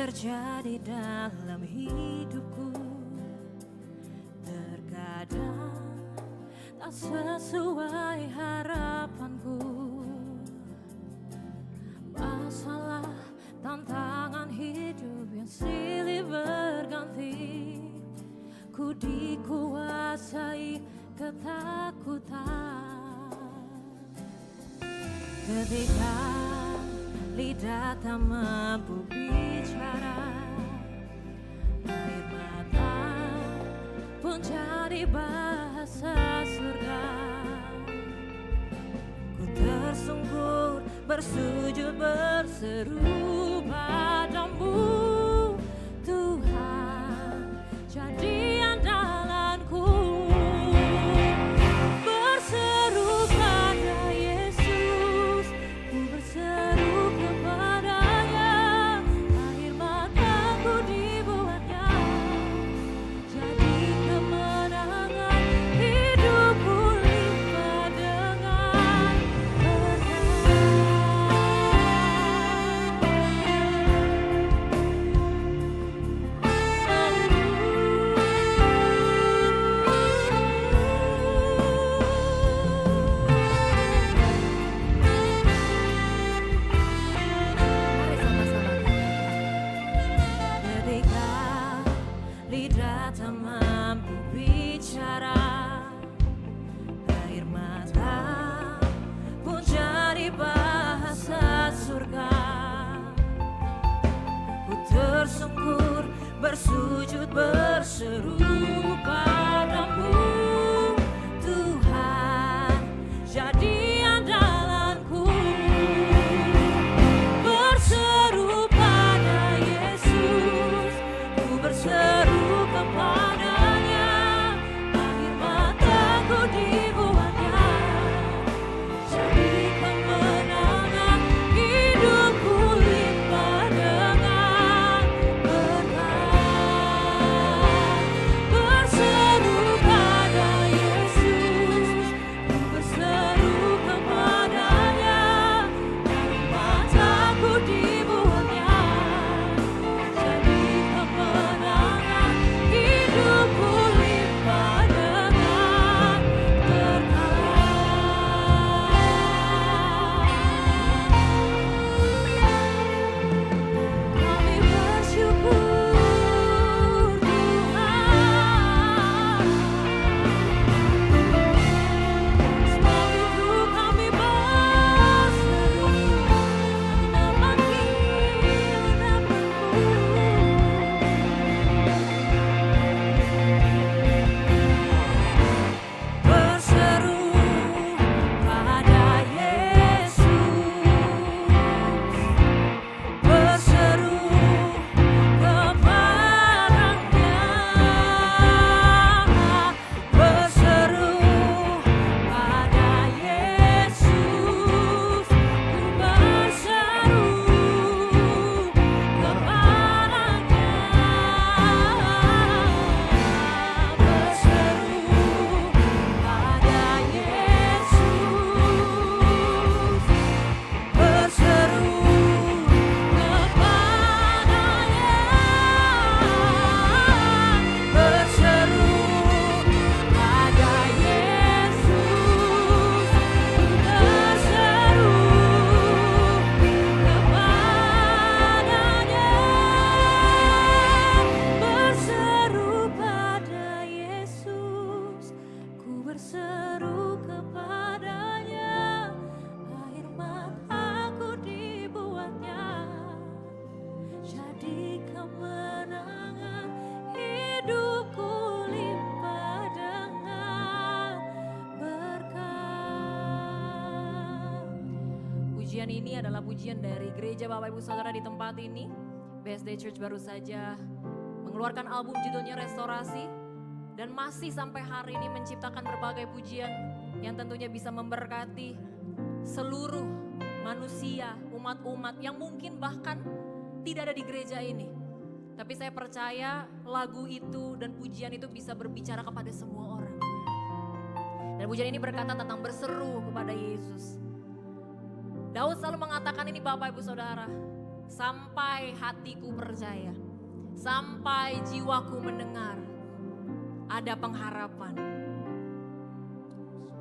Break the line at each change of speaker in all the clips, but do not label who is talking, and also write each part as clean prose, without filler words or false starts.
terjadi dalam hidupku. Terkadang tak sesuai harapanku. Masalah, tantangan hidup yang silih berganti. Ku dikuasai ketakutan. Ketika lidah tak mampu bicara, air mata pun jadi bahasa surga. Ku tersungkur, bersujud, berseru padamu, Tuhan, jadi andalanku. Berseru pada Yesus, ku berseru kepadanya, air mataku dibuatnya jadi kemenangan, hidupku limpah dengan Mari sama-sama katakan. Ketika lidah tak mampu bicara, air mata pun jadi bahasa surga. Ku tersungkur, bersujud, berseru padamu, Tuhan, jadi andalanku. Berseru pada Yesus, ku berseru kepadanya, air mataku dibuatnya jadi kemenangan, hidupku limpah dengan berkat. Berseru pada Yesus, ku berseru kepadanya, air mataku dibuatnya jadi kemenangan, hidupku limpah dengan berkat. Kami bersyukur Tuhan, sebab itu kami berseru memanggil namamu. Berseru pada Yesus, berseru kepadanya, berseru pada Yesus, ku berseru kepadanya, berseru pada Yesus, berseru kepadanya, berseru pada Yesus, berseru kepadanya, berseru pada Yesus, ku berseru kepadanya, air mataku dibuatnya jadi kemenangan, hidupku limpah dengan berkat. Pujian ini adalah pujian dari gereja Bapak Ibu Saudara di tempat ini. BSD Church baru saja mengeluarkan album judulnya Restorasi, dan masih sampai hari ini menciptakan berbagai pujian yang tentunya bisa memberkati seluruh manusia, umat-umat yang mungkin bahkan tidak ada di gereja ini. Tapi saya percaya lagu itu dan pujian itu bisa berbicara kepada semua orang. Dan pujian ini berkata tentang berseru kepada Yesus. Daud selalu mengatakan ini Bapak Ibu Saudara. sampai hatiku percaya, sampai jiwaku mendengar, ada pengharapan.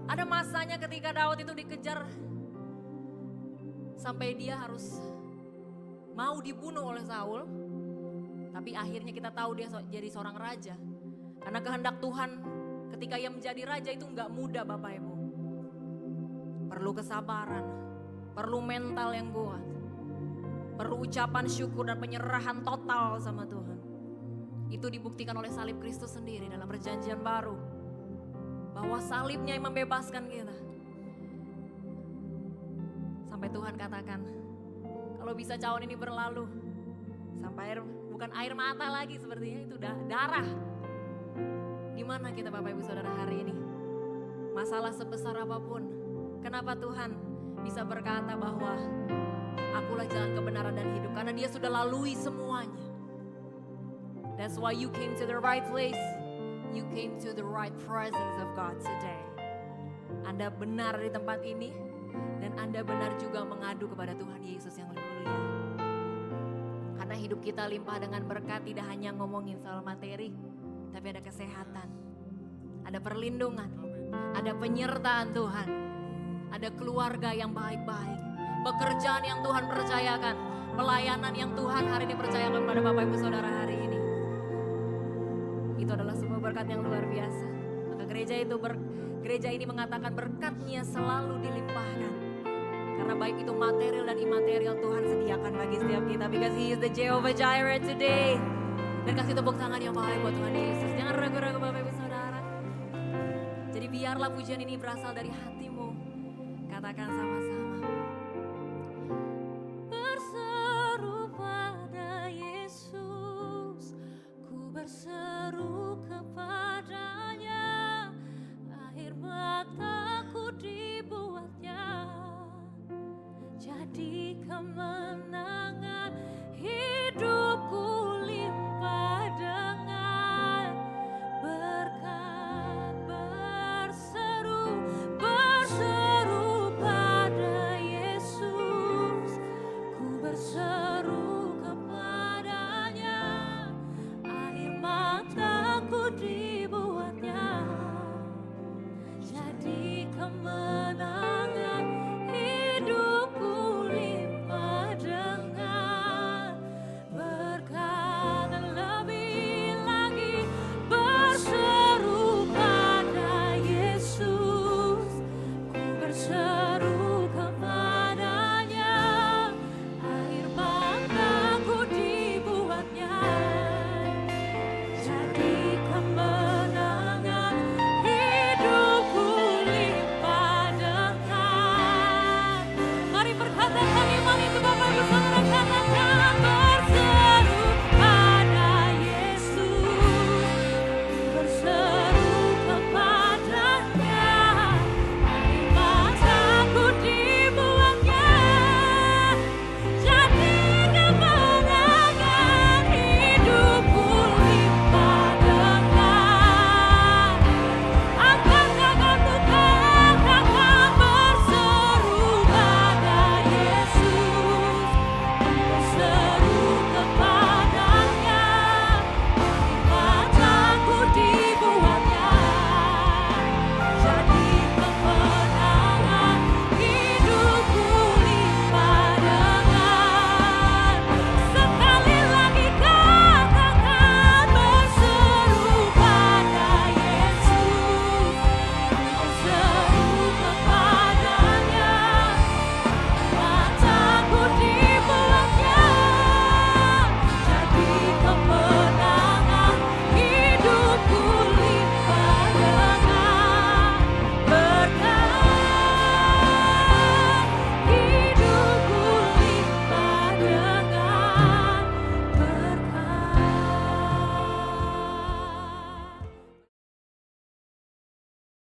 Ada masanya ketika Daud itu dikejar sampai dia harus mau dibunuh oleh Saul. Tapi akhirnya kita tahu dia jadi seorang raja. Karena kehendak Tuhan ketika ia menjadi raja itu enggak mudah Bapak Ibu. Perlu kesabaran, perlu mental yang kuat, perlu ucapan syukur dan penyerahan total sama Tuhan. Itu dibuktikan oleh salib Kristus sendiri dalam perjanjian baru. Bahwa salibnya yang membebaskan kita. Sampai Tuhan katakan, kalau bisa cawan ini berlalu, sampai bukan air mata lagi sepertinya, itu darah. Di mana kita Bapak Ibu Saudara hari ini? Masalah sebesar apapun, kenapa Tuhan bisa berkata bahwa akulah jalan kebenaran dan hidup? Karena dia sudah lalui semuanya. That's why you came to the right place. You came to the right presence of God today. Anda benar di tempat ini dan Anda benar juga mengadu kepada Tuhan Yesus yang lebih mulia. Karena hidup kita limpah dengan berkat, tidak hanya ngomongin soal materi, tapi ada kesehatan, ada perlindungan, ada penyertaan Tuhan, ada keluarga yang baik-baik, pekerjaan yang Tuhan percayakan, pelayanan yang Tuhan hari ini percayakan pada Bapak Ibu Saudara hari ini. Itu adalah sebuah berkat yang luar biasa. Maka gereja ini mengatakan berkatnya selalu dilimpahkan. Karena baik itu material dan imaterial Tuhan sediakan bagi setiap kita. Because He is the Jehovah Jireh today. Dan kasih tepuk tangan yang baik buat Tuhan Yesus. Jangan ragu-ragu Bapak Ibu Saudara. Jadi biarlah pujian ini berasal dari hatimu. Katakan sama-sama.